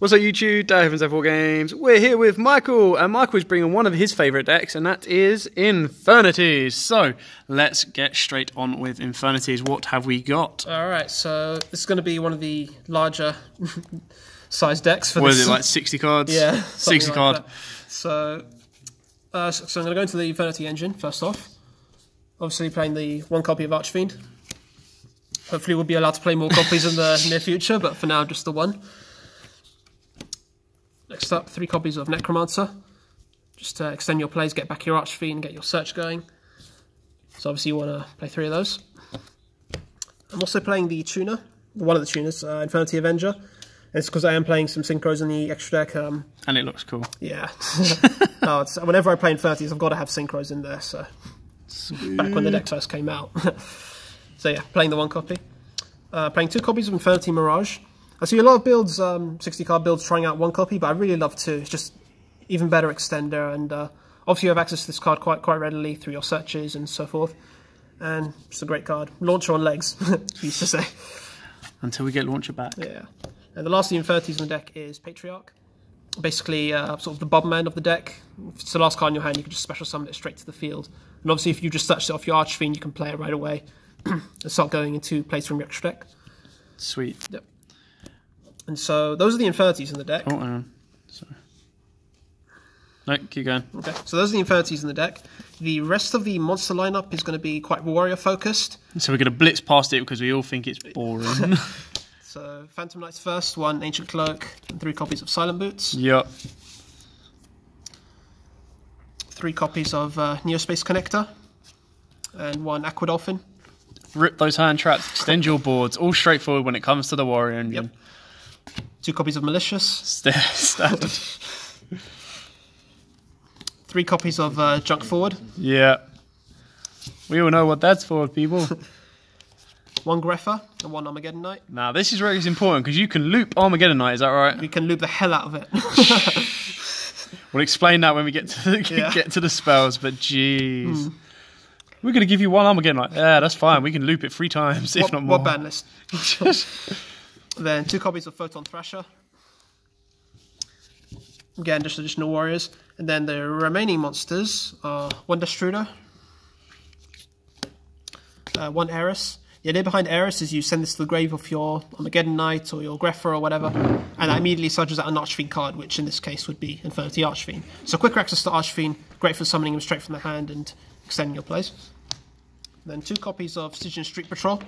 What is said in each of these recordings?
What's up YouTube, Dave Games. We're here with Michael, and Michael is bringing one of his favourite decks, and that is Infernity. So, let's get straight on with Infernity. What have we got? Alright, so this is going to be one of the larger size decks for what this. What is it, like 60 cards? Yeah. 60 like card. That. So I'm going to go into the Infernity engine first off. Obviously playing the one copy of Archfiend. Hopefully we'll be allowed to play more copies in the near future, but for now just the one. Next up, 3 copies of Necromancer. Just to extend your plays, get back your Archfiend, get your search going. So obviously you want to play 3 of those. I'm also playing the tuner, one of the tuners, Infernity Avenger. And it's because I am playing some synchros in the extra deck. And it looks cool. Yeah. No, whenever I play Infernity, I've got to have synchros in there. So sweet. Back when the deck first came out. So yeah, playing the 1 copy. Playing 2 copies of Infernity Mirage. I see a lot of builds, 60 card builds, trying out 1 copy, but I really love 2. It's just even better extender, and obviously you have access to this card quite readily through your searches and so forth. And it's a great card. Launcher on legs, we used to say. Until we get Launcher back. Yeah. And the last of the Infernalities in the deck is Patriarch. Basically, sort of the bottom end of the deck. If it's the last card in your hand, you can just special summon it straight to the field. And obviously, if you just search it off your Archfiend, you can play it right away and start going into plays from your extra deck. Sweet. Yep. And so those are the Infernalities in the deck. Oh, hang on. Sorry. No, keep going. Okay, so those are the Infernalities in the deck. The rest of the monster lineup is going to be quite warrior focused. So we're going to blitz past it because we all think it's boring. So Phantom Knights first, 1 Ancient Cloak, and 3 copies of Silent Boots. Yep. 3 copies of Neospace Connector, and 1 Aqua Dolphin. Rip those hand traps, extend your boards. All straightforward when it comes to the warrior engine. Yep. 2 copies of Malicious. Standard. 3 copies of Junk Forward. Yeah. We all know what that's for, people. 1 Greffer and 1 Armageddon Knight. Now, this is really important because you can loop Armageddon Knight, is that right? You can loop the hell out of it. We'll explain that when we get to the spells, but jeez. We're going to give you 1 Armageddon Knight. Yeah, that's fine. We can loop it 3 times, if not more. What ban list? Then 2 copies of Photon Thrasher. Again, just additional warriors. And then the remaining monsters are 1 Destruder, 1 Eris. The idea behind Eris is you send this to the grave of your Armageddon Knight or your Greffer or whatever, and that immediately searches out an Archfiend card, which in this case would be Infernity Archfiend. So quicker access to Archfiend, great for summoning him straight from the hand and extending your plays. Then 2 copies of Stygian Street Patrol.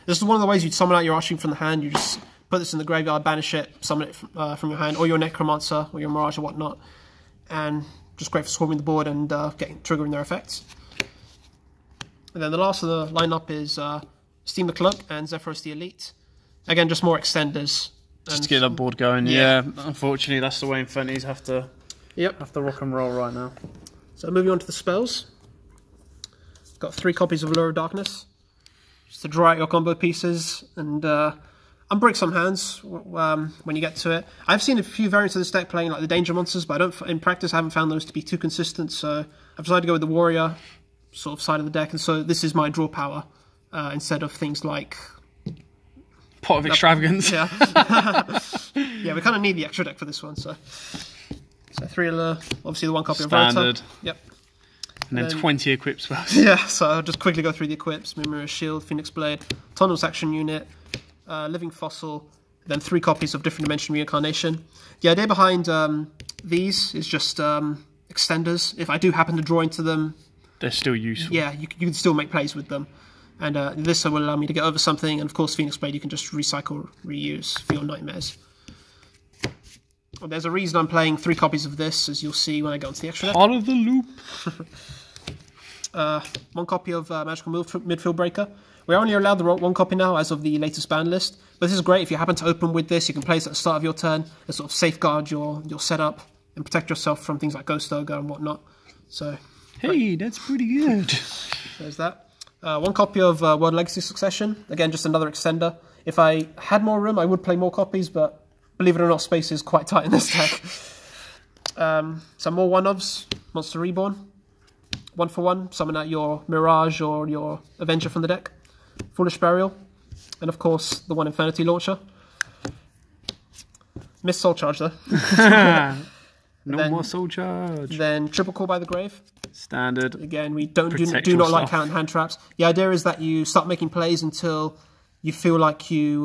This is one of the ways you'd summon out your Archfiend from the hand. You just put this in the graveyard, banish it, summon it from your hand, or your Necromancer, or your Mirage, or whatnot. And just great for swarming the board and triggering their effects. And then the last of the lineup is Steam the Cloak and Zephyros the Elite. Again, just more extenders. Just to get that board going, yeah. Unfortunately, that's the way Infinities have to rock and roll right now. So moving on to the spells. Got 3 copies of Lure of Darkness. Just to draw out your combo pieces and unbreak some hands when you get to it. I've seen a few variants of this deck playing like the Danger Monsters, but in practice I haven't found those to be too consistent, so I've decided to go with the Warrior sort of side of the deck, and so this is my draw power instead of things like Pot of Extravagance. Yeah. Yeah, we kind of need the extra deck for this one, so 3 of the, obviously the 1 copy of Verita. Standard. Yep. And then 20 equip spells. Yeah, so I'll just quickly go through the equips. Mirror's Shield, Phoenix Blade, Tunnels Action Unit, Living Fossil, then 3 copies of Different Dimension Reincarnation. The idea behind these is just extenders. If I do happen to draw into them, they're still useful. Yeah, you can still make plays with them. And this will allow me to get over something, and of course Phoenix Blade you can just recycle, reuse for your nightmares. Well, there's a reason I'm playing 3 copies of this, as you'll see when I go into the extra deck. Part of the loop. 1 copy of Magical Midfield Breaker. We're only allowed the 1 copy now as of the latest ban list, but this is great. If you happen to open with this, you can place at the start of your turn and sort of safeguard your setup and protect yourself from things like Ghost Ogre and whatnot. So, hey, that's pretty good. There's that. 1 copy of World Legacy Succession. Again, just another extender. If I had more room, I would play more copies, but believe it or not, space is quite tight in this deck. Some more 1-ofs. Monster Reborn. 1 for 1. Summon out your Mirage or your Avenger from the deck. Foolish Burial. And of course, the 1 Infernity Launcher. Miss Soul Charge though. No more Soul Charge. Then Triple Call by the Grave. Standard. Again, we do not like hand traps. The idea is that you start making plays until you feel like you...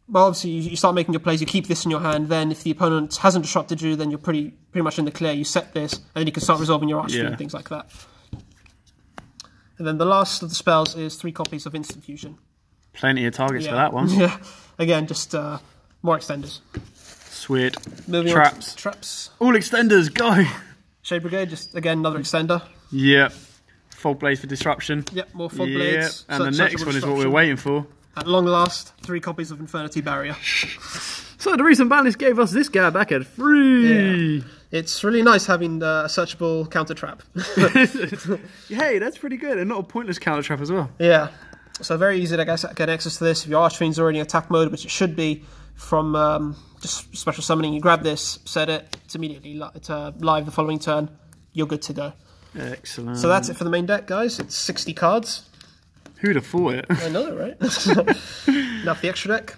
well, obviously, you start making your plays, you keep this in your hand, then if the opponent hasn't disrupted you, then you're pretty much in the clear. You set this, and then you can start resolving your Archfiend and things like that. And then the last of the spells is 3 copies of Instant Fusion. Plenty of targets for that one. Yeah. Again, just more extenders. Sweet. Moving Traps. on to traps. All extenders, go! Shade Brigade, just again another extender. Yep. Fog Blades for disruption. Yep, more Fog Blades. And the next one is what we're waiting for. At long last, 3 copies of Infernity Barrier. So the recent banlist gave us this guy back at free. Yeah. It's really nice having a searchable counter trap. Hey, that's pretty good, and not a pointless counter trap as well. Yeah. So very easy to get access to this. If your Archfiend's already in attack mode, which it should be, from just special summoning, you grab this, set it, it's immediately live the following turn. You're good to go. Excellent. So that's it for the main deck, guys. It's 60 cards. Who'd have thought it? I know, right? Now for the extra deck,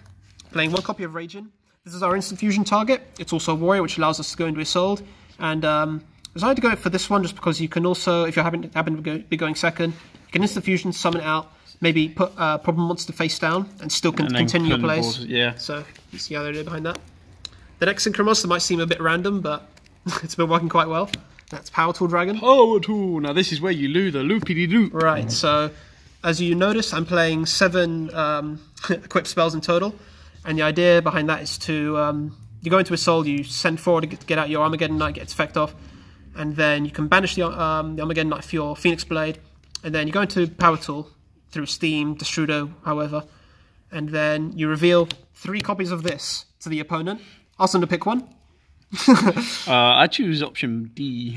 playing 1 copy of Raging. This is our instant fusion target. It's also a warrior, which allows us to go into Isolde. And I decided to go for this one just because you can also, if you happen to be going second, you can instant fusion, summon it out, maybe put problem monster face down, and still continue your plays. Yeah. So you see how they're doing behind that. The next Synchro Monster might seem a bit random, but it's been working quite well. That's Power Tool Dragon. Power Tool. Now this is where you lose the loopity-loop. Right. So as you notice, I'm playing 7 equipped spells in total. And the idea behind that is to, you go into Isolde, you send forward to get out your Armageddon Knight, get its effect off, and then you can banish the Armageddon Knight for your Phoenix Blade, and then you go into Power Tool through Steam, Destrudo, however, and then you reveal 3 copies of this to the opponent. Ask them to pick one. I choose option D.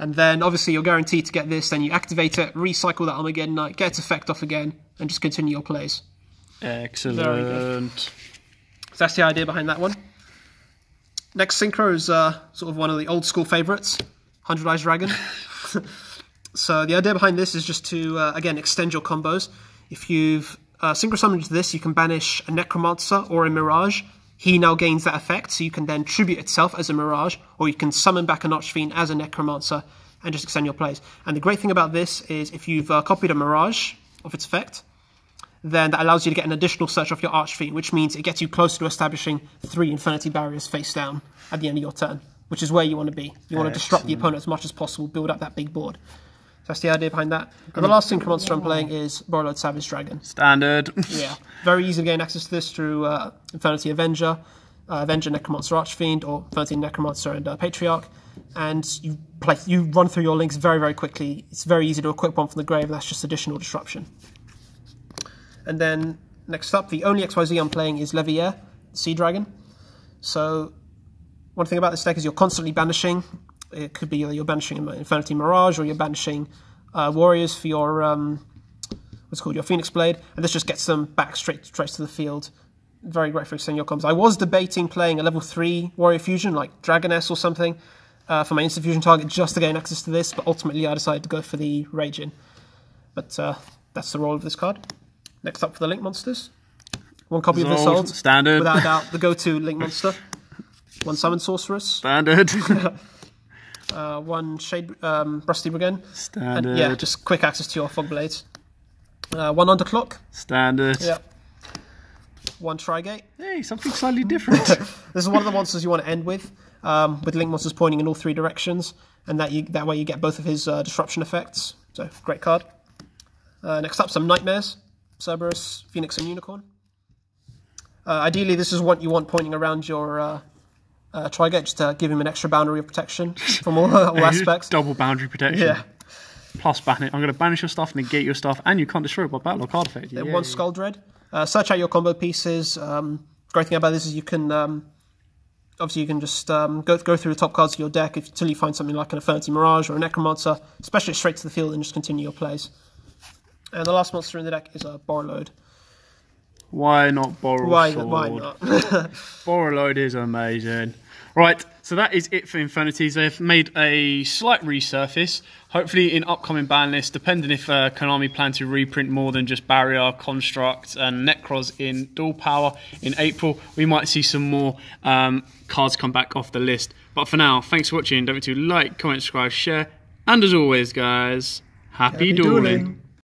And then obviously you're guaranteed to get this, then you activate it, recycle that Armageddon Knight, get its effect off again, and just continue your plays. Excellent. So that's the idea behind that one. Next synchro is sort of one of the old school favourites, 100 Eyes Dragon. So the idea behind this is just to, again, extend your combos. If you've synchro summoned this, you can banish a Necromancer or a Mirage. He now gains that effect, so you can then tribute itself as a Mirage, or you can summon back an Archfiend as a Necromancer and just extend your plays. And the great thing about this is if you've copied a Mirage of its effect, then that allows you to get an additional search off your Archfiend, which means it gets you closer to establishing 3 Infernity Barriers face down at the end of your turn, which is where you want to be. You want to disrupt the opponent as much as possible, build up that big board. So that's the idea behind that. And the last synchro monster I'm playing is Borrowed Savage Dragon. Standard. Yeah. Very easy to gain access to this through Infernity Avenger, Avenger Necromancer Archfiend, or Infernity Necromancer and Patriarch. And you run through your links very, very quickly. It's very easy to equip one from the grave, and that's just additional disruption. And then, next up, the only XYZ I'm playing is Livia Sea Dragon. So, one thing about this deck is you're constantly banishing. It could be you're banishing Infernity Mirage, or you're banishing warriors for your, your Phoenix Blade, and this just gets them back straight to the field. Very great for extending your combos. I was debating playing a level 3 Warrior Fusion, like Dragoness or something, for my instant fusion target, just to gain access to this, but ultimately I decided to go for the Raging. But that's the role of this card. Next up for the Link Monsters. 1 copy of Isolde. Standard. Without a doubt, the go-to Link Monster. 1 Summon Sorceress. Standard. 1 Shade Rusty Brigand. Standard. And, yeah, just quick access to your Fog Blades. 1 Underclock. Standard. Yeah. 1 Trigate. Hey, something slightly different. This is one of the monsters you want to end with Link Monsters pointing in all 3 directions, and that way you get both of his disruption effects. So, great card. Next up, some Nightmares. Cerberus, Phoenix, and Unicorn. Ideally, this is what you want pointing around your Trigate, just to give him an extra boundary of protection from all aspects. Double boundary protection. Yeah. Plus ban it. I'm going to banish your stuff, negate your stuff, and you can't destroy it by battle or card effect. Then 1 Skull Dread. Search out your combo pieces. Great thing about this is you can obviously you can just go through the top cards of your deck until you find something like an Infernity Mirage or a Necromancer, especially straight to the field, and just continue your plays. And the last monster in the deck is a Borrowed. Why not Borrow Why Sword? not? Borrowed is amazing. Right, so that is it for Infinities. They've made a slight resurface. Hopefully in upcoming ban lists, depending if Konami plan to reprint more than just Barrier, Construct and Necros in dual power in April, we might see some more cards come back off the list. But for now, thanks for watching. Don't forget to like, comment, subscribe, share, and as always, guys, happy dueling.